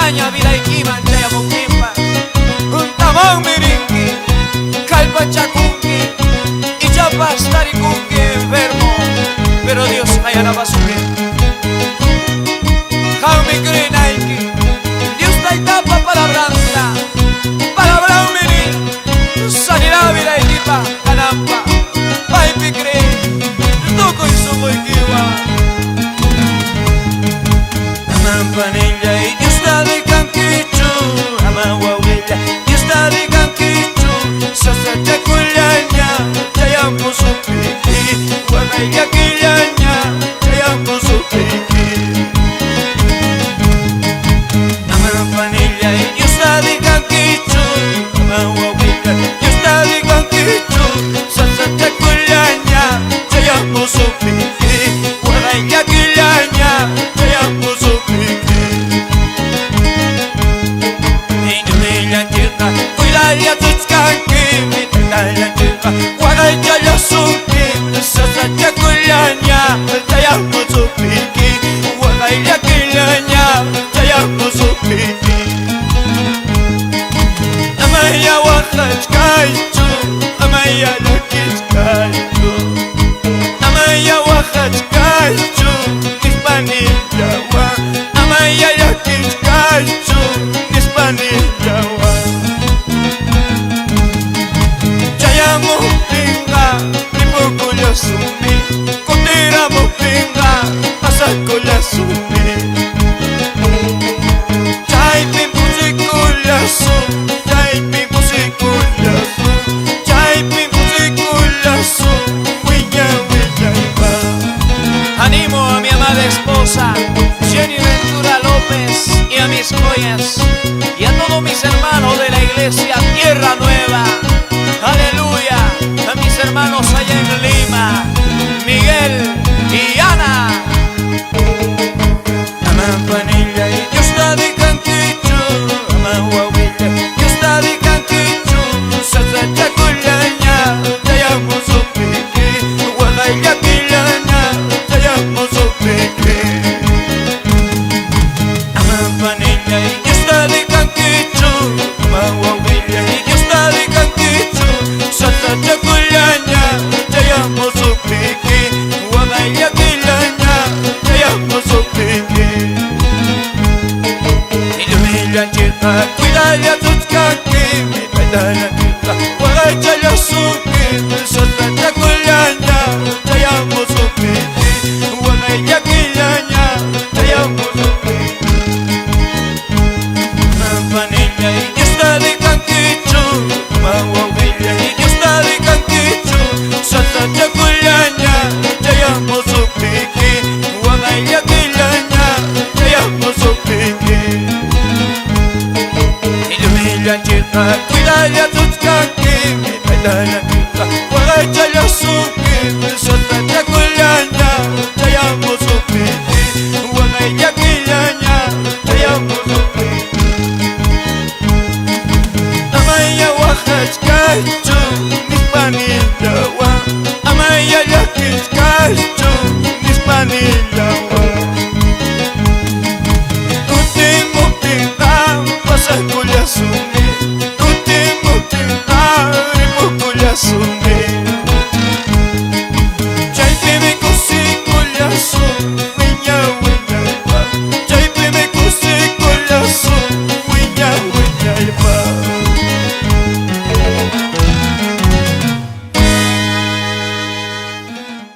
Aña vida y kiman chaya mukimpa un tamang mirinki kalpa chakunki y chapas tarikunki enfermo, pero Dios haya la basura Jaime Grenaiki Dios ta itapa palabra umiri sanidad vida y kipa kanampa pai pikre toko isuko ikiwa Panilla y Dios está de canquicho, Amawawilla, Dios está de canquicho, Sasa Chaculaña, Chayampo su piqui, Guagaya Quillaña, Chayampo su piqui. Panilla y Dios está de canquicho, Amawawilla, Dios está de canquicho, Sasa Chaculaña, Chayampo su piqui, Guagaya Quillaña, Chayampo su Cuidaya tutskanki, mitaya chika, guagaya ya suki, sasa chakulanya, chayampo supiki, guagaya kilanya, chayampo supiki. Amaya wakachkaichu, amaya lukichkaichu, amaya wakachkaichu, nispanilla wa, amaya lukichkaichu, nispanilla wa. Ripukuya sumi, kutira mupinga, asakuya sumi. Chay pimpusikuya sum, chay pimpusikuya sum, chay pimpusikuya sum, huilla iba. Animo a mi amada esposa, Jenny Ventura López, y a mis joyas, y a todos mis hermanos de la iglesia Tierra Nueva. Aleluya, a mis hermanos allá en Lima, Miguel y Ana. Panilla y Dios está de canquicho, Amawawilla, Dios está de canquicho, Sasa Chaculaña, Chayampo su piqui, Guagaya Quillaña, Chayampo su piqui. Panilla y Dios está de canquicho, Amawawilla y Dios está de canquicho, Sasa Chaculaña, Chayampo su piqui, Guagaya Quillaña, Chayampo su piqui. Ilumilla chica, cuidaya tutskanki, mitaya chica, guagaya ya suki, Sasa Chaculaña, Chayampo su piqui, Guagaya Quillaña, Chayampo su piqui. Panilla y Dios está de canquicho, Amawawilla y Dios está de canquicho, Sasa Chaculaña, Chayampo su piqui, Guagaya Quillaña, Chayampo su piqui. Ilumilla chica, cuidaya tutskanki, mitaya chica, guagaya ya suki, Sasa Chaculaña, Chayampo su piqui, Guagaya Quillaña, Chayampo su piqui. Amaya wakachkachu, nispanilla wa, amaya yakichkachu, nispanilla wa. Tutimuktinga, pasakuya sumi, tutimuktinga, ripukuya sumi. Chaypimi kusikuya sumi,